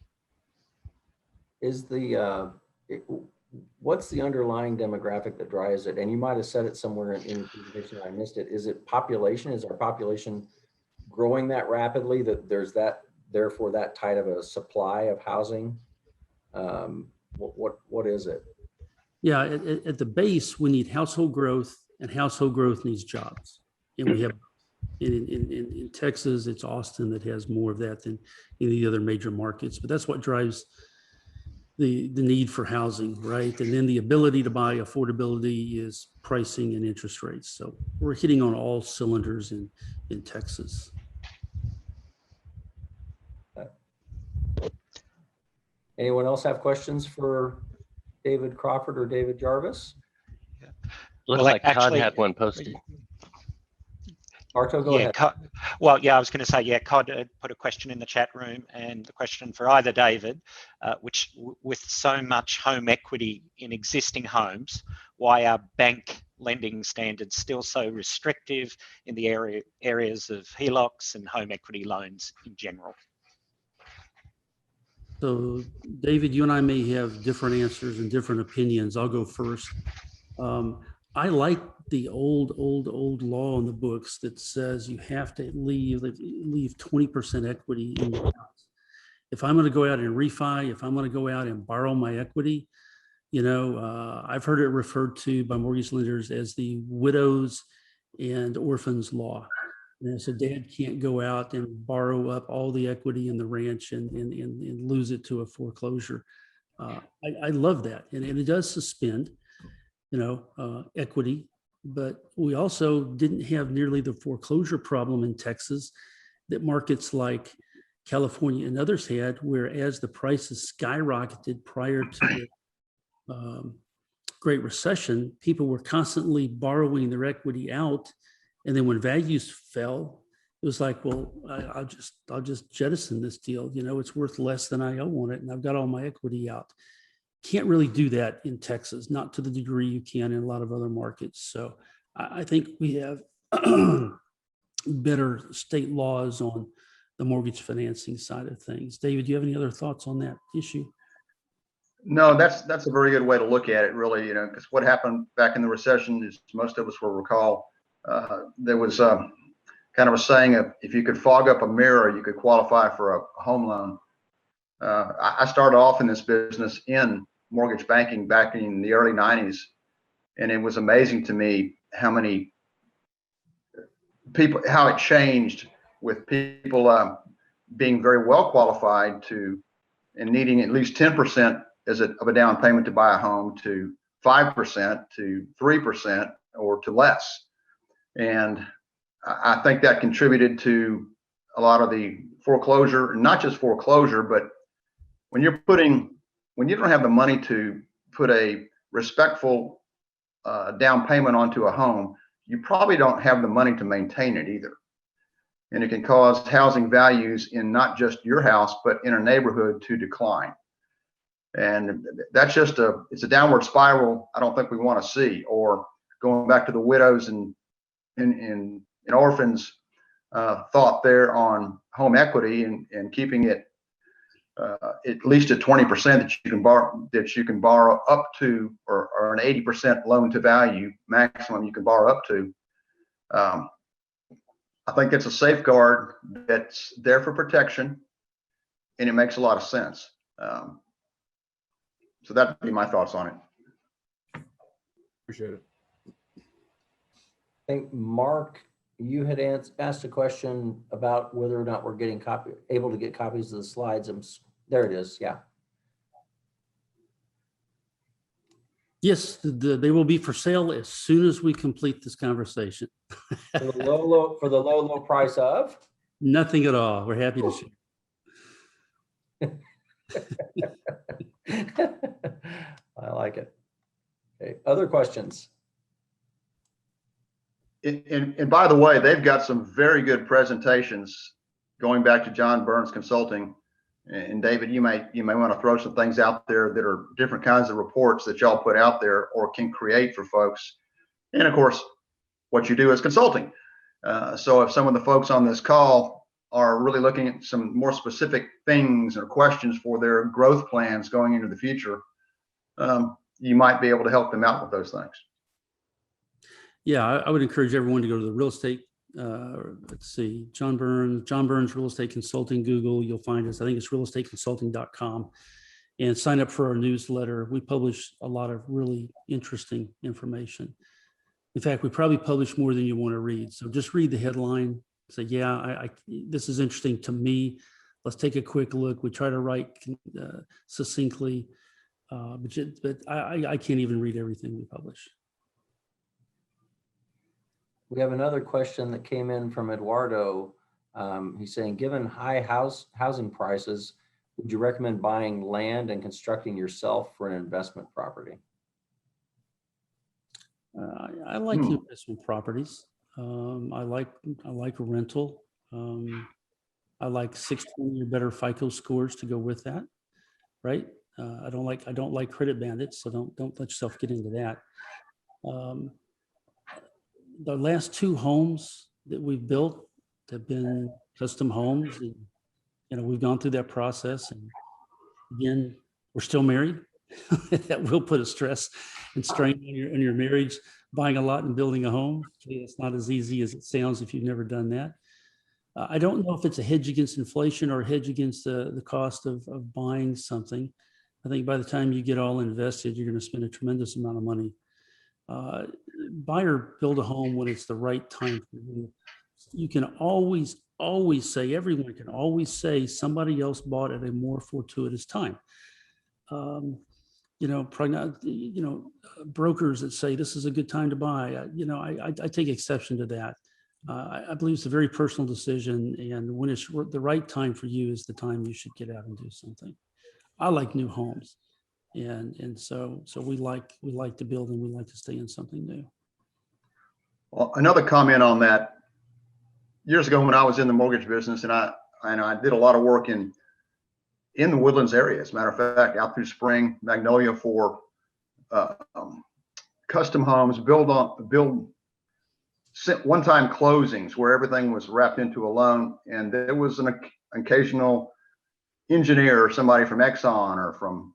Speaker 1: Is what's the underlying demographic that drives it? And you might have said it somewhere in the presentation, I missed it. Is it population? Is our population growing that rapidly that there's therefore that tight of a supply of housing? What is it?
Speaker 3: Yeah, at the base, we need household growth, and household growth needs jobs. And we have in Texas, it's Austin that has more of that than any of the other major markets. But that's what drives the need for housing, right? And then the ability to buy, affordability is pricing and interest rates. So we're hitting on all cylinders in Texas.
Speaker 1: Anyone else have questions for David Crawford or David Jarvis?
Speaker 5: Looks
Speaker 7: Well,
Speaker 5: like Todd
Speaker 7: actually-
Speaker 5: had one posted.
Speaker 1: Arto, go ahead.
Speaker 7: Well, yeah, I was going to say, yeah, Cod put a question in the chat room, and the question for either David, which with so much home equity in existing homes, why are bank lending standards still so restrictive in the areas of HELOCs and home equity loans in general?
Speaker 3: So David, you and I may have different answers and different opinions. I'll go first. I like the old law in the books that says you have to leave 20% equity in your house. If I'm going to go out and refi, if I'm going to go out and borrow my equity, I've heard it referred to by mortgage lenders as the widows and orphans law. And so dad can't go out and borrow up all the equity in the ranch and lose it to a foreclosure. I love that. And it does suspend, equity, but we also didn't have nearly the foreclosure problem in Texas that markets like California and others had, whereas the prices skyrocketed prior to the Great Recession, people were constantly borrowing their equity out. And then when values fell, it was like, well, I'll just jettison this deal. It's worth less than I owe on it, and I've got all my equity out. Can't really do that in Texas, not to the degree you can in a lot of other markets. So I think we have better state laws on the mortgage financing side of things. David, do you have any other thoughts on that issue?
Speaker 2: No, that's a very good way to look at it, really, because what happened back in the recession is most of us will recall, there was kind of a saying of, if you could fog up a mirror, you could qualify for a home loan. I started off in this business in mortgage banking back in the early 90s. And it was amazing to me how many people, how it changed with people being very well qualified to and needing at least 10% of a down payment to buy a home, to 5%, to 3%, or to less. And I think that contributed to a lot of the foreclosure, not just foreclosure, but when you don't have the money to put a respectful down payment onto a home, you probably don't have the money to maintain it either. And it can cause housing values in not just your house, but in a neighborhood to decline. And that's it's a downward spiral I don't think we want to see. Or going back to the widows and orphans thought there on home equity and keeping it at least at 20% that you can borrow up to, or an 80% loan to value maximum you can borrow up to. I think it's a safeguard that's there for protection, and it makes a lot of sense. So that'd be my thoughts on it.
Speaker 8: Appreciate it.
Speaker 1: I think Mark, you had asked a question about whether or not we're getting able to get copies of the slides. There it is. Yeah.
Speaker 3: Yes, they will be for sale as soon as we complete this conversation.
Speaker 1: For the low price of?
Speaker 3: Nothing at all. We're happy to share.
Speaker 1: I like it. Okay. Other questions?
Speaker 2: And by the way, they've got some very good presentations going back to John Burns Consulting. And David, you may want to throw some things out there that are different kinds of reports that y'all put out there or can create for folks. And of course, what you do is consulting. So if some of the folks on this call are really looking at some more specific things or questions for their growth plans going into the future, you might be able to help them out with those things.
Speaker 3: Yeah, I would encourage everyone to go to the real estate. Let's see, John Burns Real Estate Consulting, Google, you'll find us. I think it's realestateconsulting.com, and sign up for our newsletter. We publish a lot of really interesting information. In fact, we probably publish more than you want to read. So just read the headline, say, yeah, this is interesting to me. Let's take a quick look. We try to write succinctly, but I can't even read everything we publish.
Speaker 1: We have another question that came in from Eduardo. He's saying, given high housing prices, would you recommend buying land and constructing yourself for an investment property?
Speaker 3: I like investment properties. I like rental. I like 620 or better FICO scores to go with that, right? I don't like credit bandits, so don't let yourself get into that. The last 2 homes that we've built have been custom homes, and we've gone through that process. And again, we're still married. That will put a stress and strain on your marriage. Buying a lot and building a home, it's not as easy as it sounds if you've never done that. I don't know if it's a hedge against inflation or a hedge against the cost of buying something. I think by the time you get all invested, you're going to spend a tremendous amount of money. Buy or build a home when it's the right time for you. You can always say, everyone can always say somebody else bought at a more fortuitous time. Brokers that say this is a good time to buy, I take exception to that. I believe it's a very personal decision, and when it's the right time for you is the time you should get out and do something. I like new homes. And so we like to build, and we like to stay in something new.
Speaker 2: Well, another comment on that. Years ago when I was in the mortgage business, and I did a lot of work in the Woodlands area. As a matter of fact, out through Spring, Magnolia, for custom homes, build one-time closings where everything was wrapped into a loan, and there was an occasional engineer or somebody from Exxon or from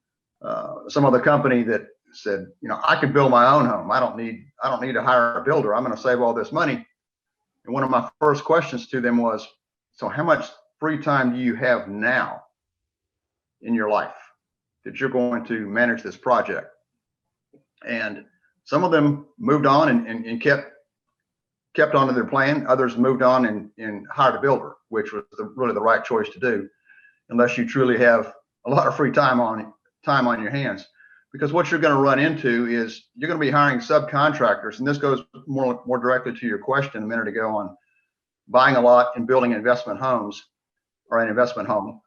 Speaker 2: some other company that said, I can build my own home. I don't need to hire a builder. I'm going to save all this money. And one of my first questions to them was, so how much free time do you have now in your life that you're going to manage this project? And some of them moved on and kept on to their plan. Others moved on and hired a builder, which was really the right choice to do, unless you truly have a lot of free time on your hands. Because what you're going to run into is you're going to be hiring subcontractors, and this goes more directly to your question a minute ago on buying a lot and building investment homes or an investment home.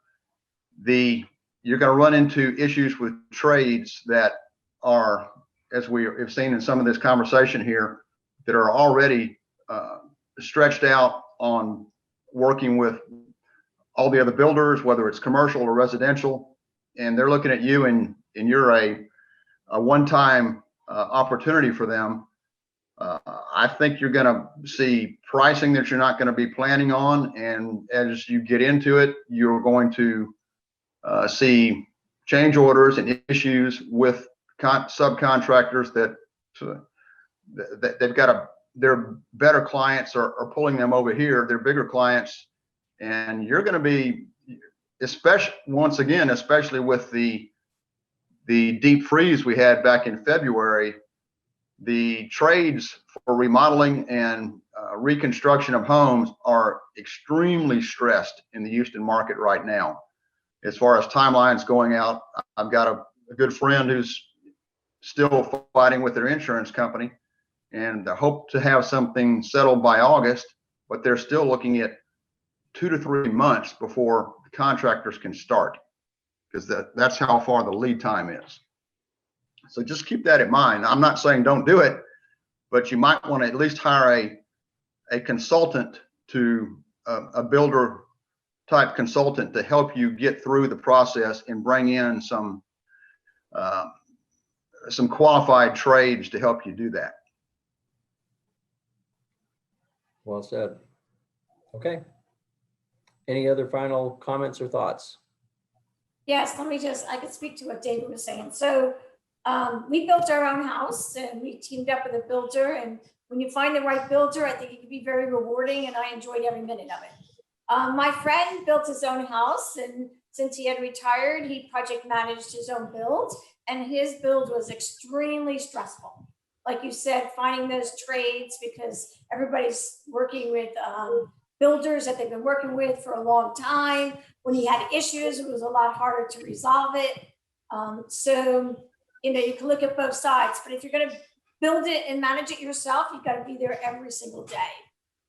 Speaker 2: You're going to run into issues with trades that are, as we have seen in some of this conversation here, that are already stretched out on working with all the other builders, whether it's commercial or residential, and they're looking at you and you're a one-time opportunity for them. I think you're going to see pricing that you're not going to be planning on, and as you get into it, you're going to see change orders and issues with subcontractors that they've got to their better clients are pulling them over here, their bigger clients, and you're going to be, especially with the deep freeze we had back in February, the trades for remodeling and reconstruction of homes are extremely stressed in the Houston market right now. As far as timelines going out, I've got a good friend who's still fighting with their insurance company, and I hope to have something settled by August, but they're still looking at 2 to 3 months before the contractors can start, because that's how far the lead time is. So just keep that in mind. I'm not saying don't do it, but you might want to at least hire a consultant, to a builder type consultant, to help you get through the process and bring in some qualified trades to help you do that.
Speaker 1: Well said. Okay. Any other final comments or thoughts?
Speaker 8: Yes, I could speak to what David was saying. So we built our own house and we teamed up with a builder. And when you find the right builder, I think it can be very rewarding, and I enjoyed every minute of it. My friend built his own house, and since he had retired, he project managed his own build, and his build was extremely stressful. Like you said, finding those trades, because everybody's working with builders that they've been working with for a long time. When he had issues, it was a lot harder to resolve it. So, you can look at both sides, but if you're going to build it and manage it yourself, you've got to be there every single day,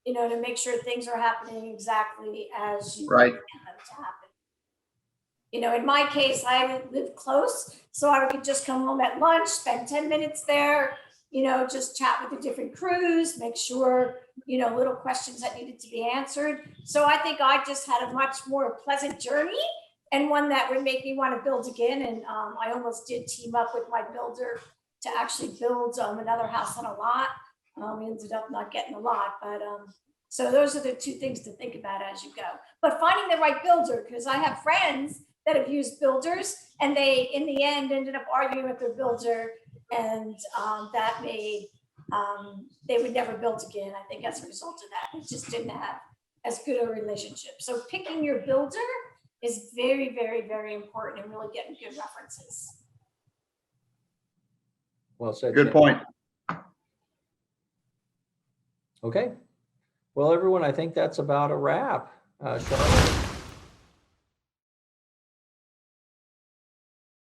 Speaker 8: to make sure things are happening exactly as you want them to happen. In my case, I live close, so I could just come home at lunch, spend 10 minutes there, just chat with the different crews, make sure, little questions that needed to be answered. So I think I just had a much more pleasant journey, and one that would make me want to build again. And I almost did team up with my builder to actually build another house on a lot. We ended up not getting a lot, but so those are the two things to think about as you go. But finding the right builder, because I have friends that have used builders, and they, in the end, ended up arguing with their builder, and that made they would never build again. I think as a result of that, it just didn't have as good a relationship. So picking your builder is very, very, very important, and really getting good references.
Speaker 1: Well said.
Speaker 2: Good point.
Speaker 1: Okay. Well, everyone, I think that's about a wrap. Charlotte?